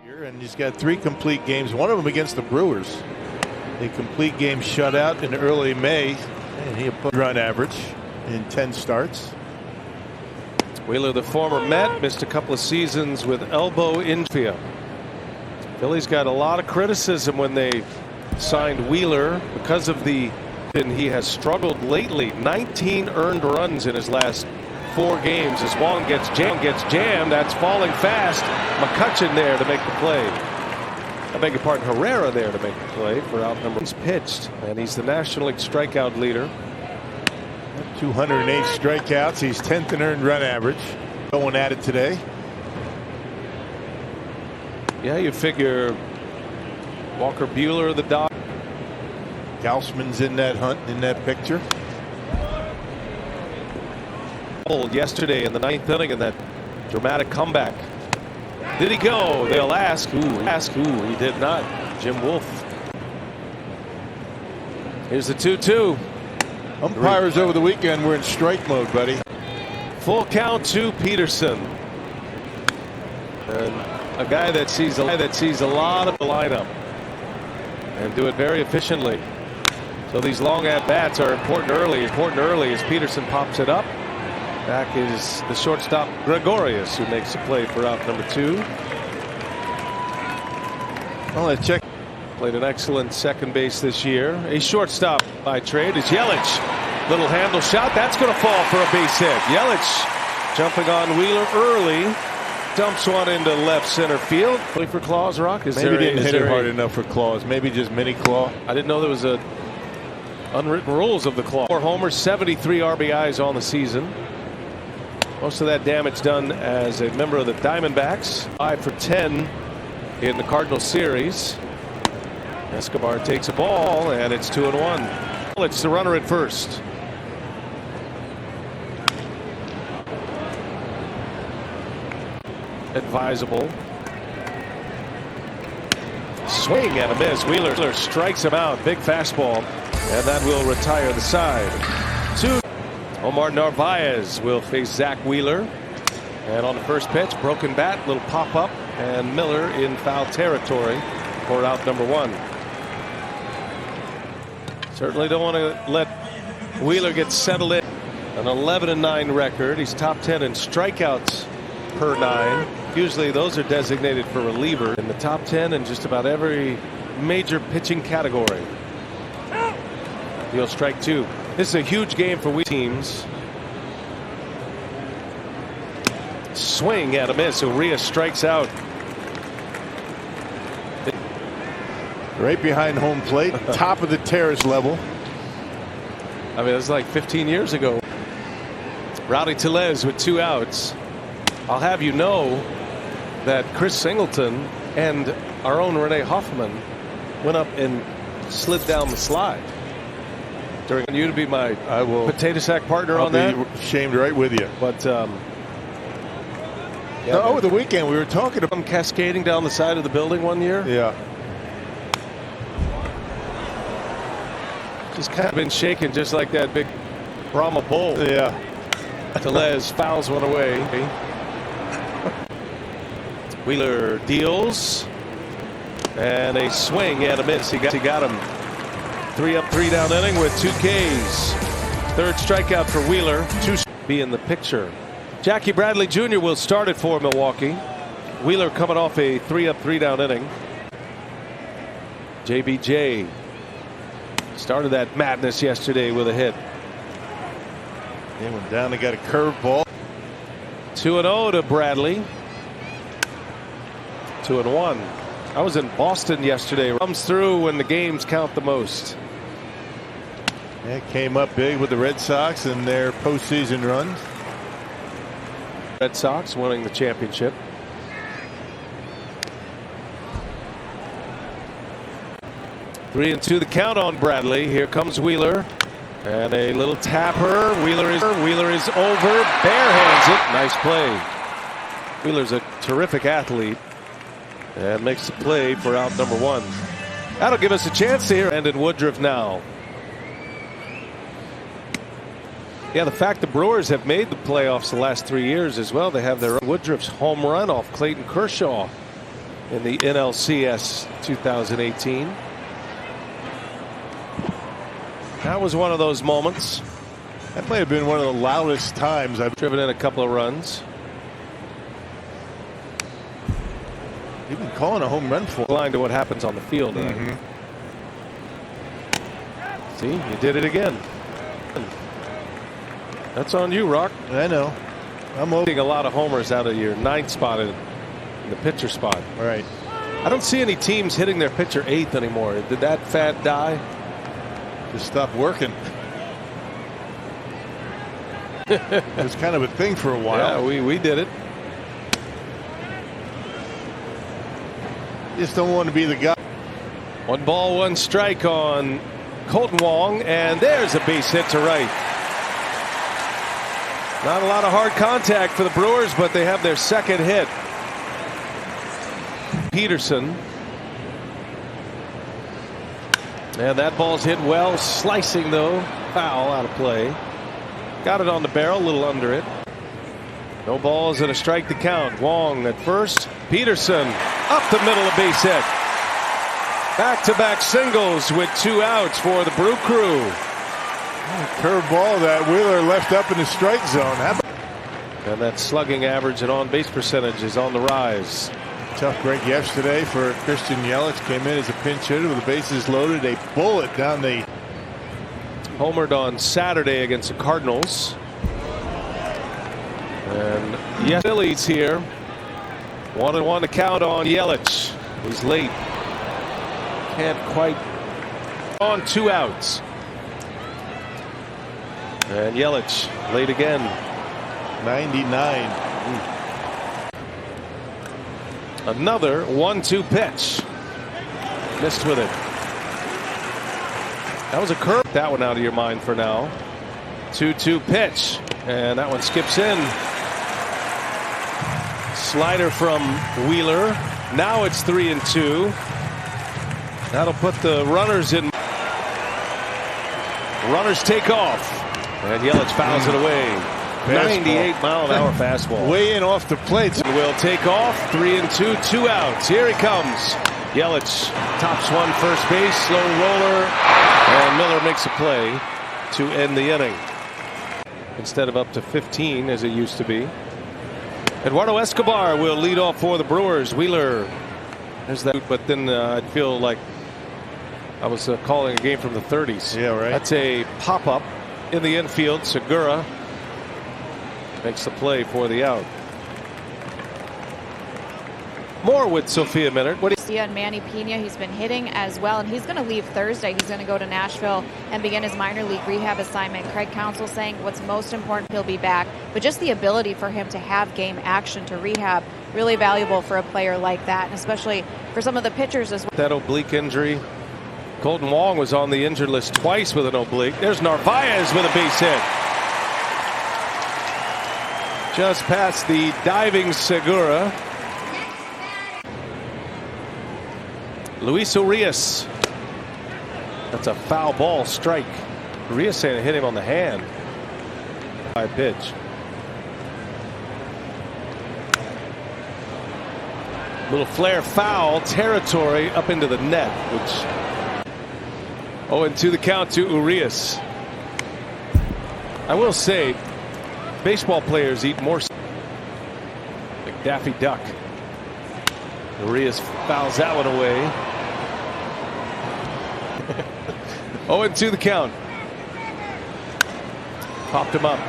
And he's got 3 complete games, one of them against the Brewers. A complete game shutout in early May, and he put run average in 10 starts. Wheeler, the former Met, missed a couple of seasons with elbow injury. Phillies got a lot of criticism when they signed Wheeler because of and he has struggled lately. 19 earned runs in his last 4 games as Wong gets jammed. That's falling fast. McCutchen there to make the play. I beg your pardon, Herrera there to make the play for out number. He's pitched, and he's the National League strikeout leader. 208 strikeouts. He's 10th in earned run average. Going at it today. Yeah, you figure Walker Buehler, the Dawg. Gausman's in that hunt, in that picture. Yesterday in the 9th inning in that dramatic comeback. Did he go? They'll ask who. He did not. Jim Wolf. Here's the 2-2. Umpires over the weekend were in strike mode, buddy. Full count to Peterson. And a guy that sees a lot of the lineup and do it very efficiently. So these long at bats are important early as Peterson pops it up. Back is the shortstop Gregorius, who makes the play for out number 2. Well, let's check. Played an excellent second base this year. A shortstop by trade is Yelich. Little handle shot. That's going to fall for a base hit. Yelich jumping on Wheeler early. Dumps one into left center field. Play for Claus, Rock. Maybe didn't hit it hard enough for Claus. Maybe just mini claw. I didn't know there was a unwritten rules of the claw. 4 homers, 73 RBIs on the season. Most of that damage done as a member of the Diamondbacks. 5 for 10 in the Cardinal series. Escobar takes a ball, and it's 2-1. It's the runner at first. Advisable. Swing and a miss. Wheeler strikes him out. Big fastball, and that will retire the side. 2. Omar Narvaez will face Zack Wheeler. And on the first pitch, broken bat, little pop-up, and Miller in foul territory for out number 1. Certainly don't want to let Wheeler get settled in. An 11-9 record. He's top 10 in strikeouts per 9. Usually those are designated for reliever. In the top 10 in just about every major pitching category. He'll strike 2. This is a huge game for teams. Swing and a miss. Urias strikes out. Right behind home plate, top of the terrace level. I mean, it was like 15 years ago. Rowdy Tellez with 2 outs. I'll have you know that Chris Singleton and our own Renee Hoffman went up and slid down the slide. During you to be my potato sack partner on that. I'll be shamed right with you. But yeah, over the weekend we were talking about them cascading down the side of the building one year. Yeah. Just kind of been shaken just like that big Brahma bull. Yeah. Tellez fouls one away. Wheeler deals. And a swing and a miss. He got him. 3 up, 3 down inning with 2 Ks. 3rd strikeout for Wheeler. 2 be in the picture. Jackie Bradley Jr. will start it for Milwaukee. Wheeler coming off a 3 up, 3 down inning. JBJ started that madness yesterday with a hit. He went down and got a curveball. 2-0 to Bradley. 2-1. I was in Boston yesterday. Comes through when the games count the most. It came up big with the Red Sox and their postseason runs. Red Sox winning the championship. Three and 2 the count on Bradley. Here comes Wheeler. And a little tapper. Wheeler is over. Barehands it. Nice play. Wheeler's a terrific athlete. And makes the play for out number 1. That'll give us a chance to hear. And in Woodruff now. Yeah, the fact the Brewers have made the playoffs the last 3 years as well. They have their Woodruff's home run off Clayton Kershaw in the NLCS 2018. That was one of those moments. That might have been one of the loudest times I've Driven in a couple of runs. You've been calling a home run for. Blind to what happens on the field. See, you did it again. That's on you, Rock. I know. I'm getting a lot of homers out of your ninth spot in the pitcher spot. Right. I don't see any teams hitting their pitcher eighth anymore. Did that fad die? Just stopped working. It was kind of a thing for a while. Yeah, we did it. Just don't want to be the guy. 1 ball, 1 strike on Colton Wong, and there's a base hit to right. Not a lot of hard contact for the Brewers, but they have their second hit. Peterson. And that ball's hit well, slicing though, foul out of play. Got it on the barrel, a little under it. No balls and a strike to count. Wong at first. Peterson up the middle, a base hit. Back-to-back singles with 2 outs for the Brew Crew. Curve ball that Wheeler left up in the strike zone. And that slugging average and on-base percentage is on the rise. Tough break yesterday for Christian Yelich. Came in as a pinch hitter with the bases loaded. A bullet down the. Homered on Saturday against the Cardinals. And yes, Phillies here. 1-1 to count on Yelich. He's late. Can't quite. On 2 outs. And Yelich late again. 99. Another 1-2 pitch. Missed with it. That was a curve. That one out of your mind for now. 2-2 pitch. And that one skips in. Slider from Wheeler. Now it's 3-2. That'll put the runners in. Runners take off. And Yelich fouls it away. 98-mile-an-hour fastball. Way in off the plate. Will take off. 3-2, 2 outs. Here he comes. Yelich tops one first base. Slow roller. And Miller makes a play to end the inning. Instead of up to 15 as it used to be. Eduardo Escobar will lead off for the Brewers. Wheeler. There's that. But then I'd feel like I was calling a game from the 30s. Yeah, right. That's a pop-up in the infield. Segura makes the play for the out. More with Sophia Minard. What do you see on Manny Pena? He's been hitting as well, and he's going to leave Thursday. He's going to go to Nashville and begin his minor league rehab assignment. Craig Counsell saying what's most important, he'll be back, but just the ability for him to have game action to rehab, really valuable for a player like that, and especially for some of the pitchers as well. That oblique injury. Colton Wong was on the injured list twice with an oblique. There's Narvaez with a base hit. Just past the diving Segura. Luis Urias. That's a foul ball strike. Urias saying it hit him on the hand. High pitch. Little flare foul territory up into the net, which. 0-2 the count to Urias. I will say, baseball players eat more like Daffy Duck. Urias fouls that one away. 0-2 the count. Popped him up.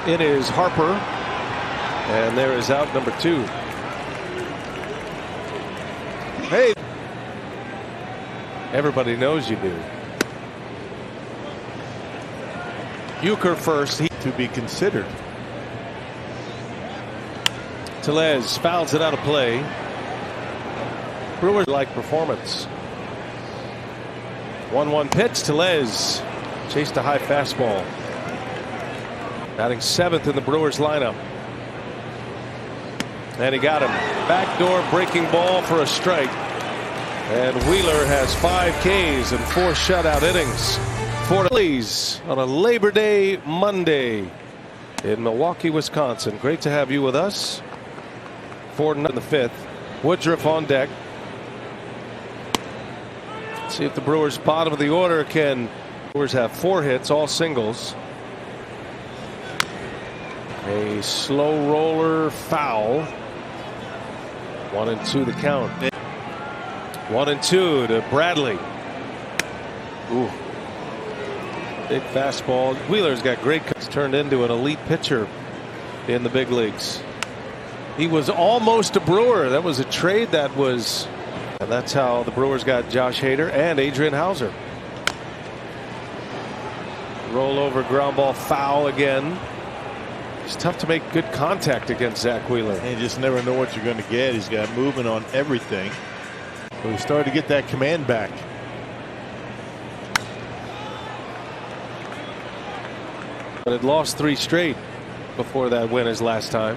It is Harper. And there is out number 2. Hey. Everybody knows you do. Euchre first. To be considered. Tellez fouls it out of play. Brewers like performance. 1-1 pitch. Tellez chased a high fastball. Batting 7th in the Brewers lineup. And he got him. Backdoor breaking ball for a strike. And Wheeler has 5 Ks and 4 shutout innings for the Phillies on a Labor Day Monday in Milwaukee, Wisconsin. Great to have you with us. 4-0 in the fifth. Woodruff on deck. See if the Brewers bottom of the order can. Brewers have 4 hits, all singles. A slow roller foul. 1-2 the count. 1-2 to Bradley. Ooh. Big fastball. Wheeler's got great cuts. Turned into an elite pitcher in the big leagues. He was almost a Brewer. That was a trade that was. And that's how the Brewers got Josh Hader and Adrian Hauser. Roll over ground ball foul again. It's tough to make good contact against Zack Wheeler. And you just never know what you're going to get. He's got movement on everything. So he started to get that command back. But had lost 3 straight before that win his last time.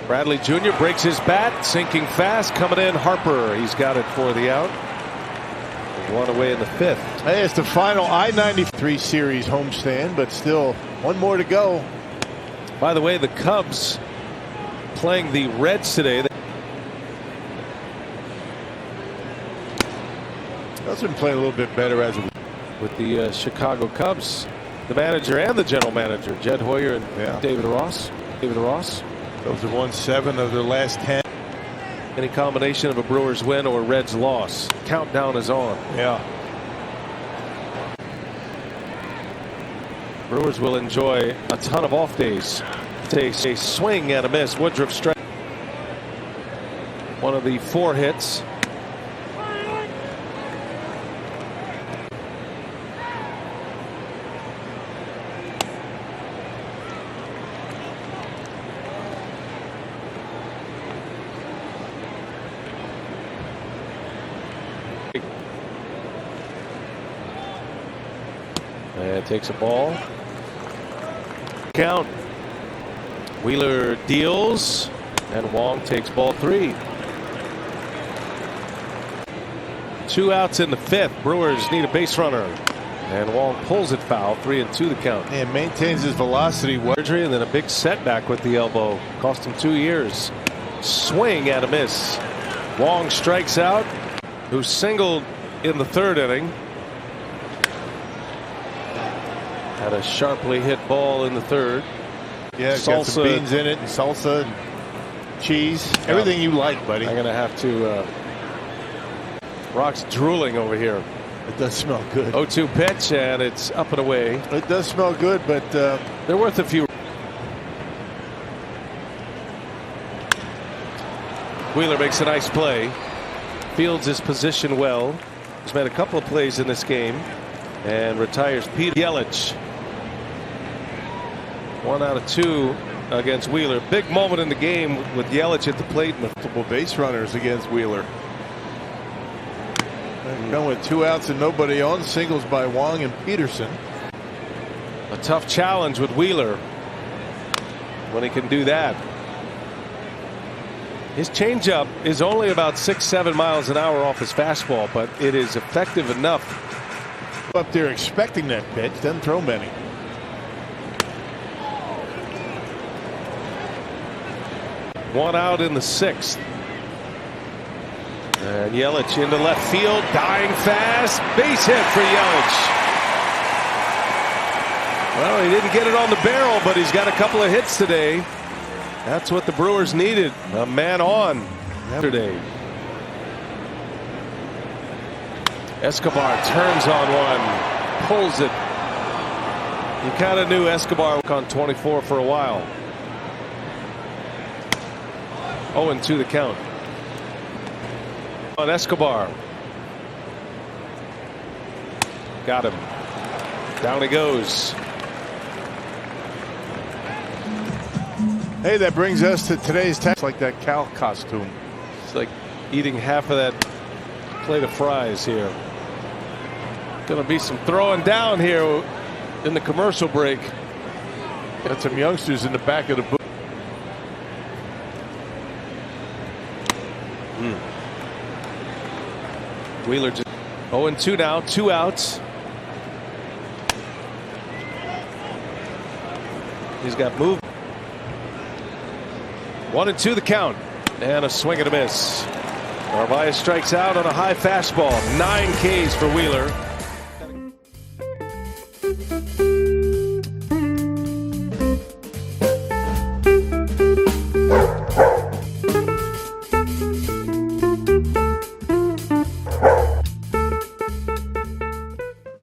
Bradley Jr. breaks his bat, sinking fast, coming in. Harper, he's got it for the out. 1 away in the 5th. Hey, it's the final I-93 series homestand, but still 1 more to go. By the way, the Cubs playing the Reds today. That's been playing a little bit better as a with the Chicago Cubs, the manager and the general manager, Jed Hoyer and David Ross. Those have won 7 of their last 10. Any combination of a Brewers win or Reds loss. Countdown is on. Yeah. Brewers will enjoy a ton of off days. Takes a swing and a miss. Woodruff strike. One of the 4 hits. And takes a ball. Count. Wheeler deals, and Wong takes ball 3. 2 outs in the 5th. Brewers need a base runner, and Wong pulls it foul. 3-2 the count. And maintains his velocity. Surgery and then a big setback with the elbow. Cost him 2 years. Swing and a miss. Wong strikes out, who singled in the 3rd inning. Had a sharply hit ball in the 3rd. Yeah, got some beans in it, and salsa, and cheese, everything you like, buddy. I'm gonna have to. Rock's drooling over here. It does smell good. 0-2 pitch, and it's up and away. It does smell good, but they're worth a few. Wheeler makes a nice play. Fields his position well. He's made a couple of plays in this game, and retires Peter Yelich. 1 out of 2 against Wheeler. Big moment in the game with Yelich at the plate. Multiple base runners against Wheeler. Going with 2 outs and nobody on. Singles by Wong and Peterson. A tough challenge with Wheeler when he can do that. His changeup is only about 6-7 miles an hour off his fastball, but it is effective enough. Up there expecting that pitch, doesn't throw many. One out in the 6th. And Yelich into left field, dying fast, base hit for Yelich. Well, he didn't get it on the barrel, but he's got a couple of hits today. That's what the Brewers needed. A man on yesterday. Escobar turns on one, pulls it. You kind of knew Escobar on 24 for a while. 0-2 the count. On Escobar. Got him. Down he goes. Hey, that brings us to today's text. Like that Cal costume. It's like eating half of that plate of fries here. Gonna be some throwing down here in the commercial break. Got some youngsters in the back of the booth. Wheeler just 0-2 now, 2 outs. He's got moved. 1-2 the count. And a swing and a miss. Narvaez strikes out on a high fastball. 9 Ks for Wheeler.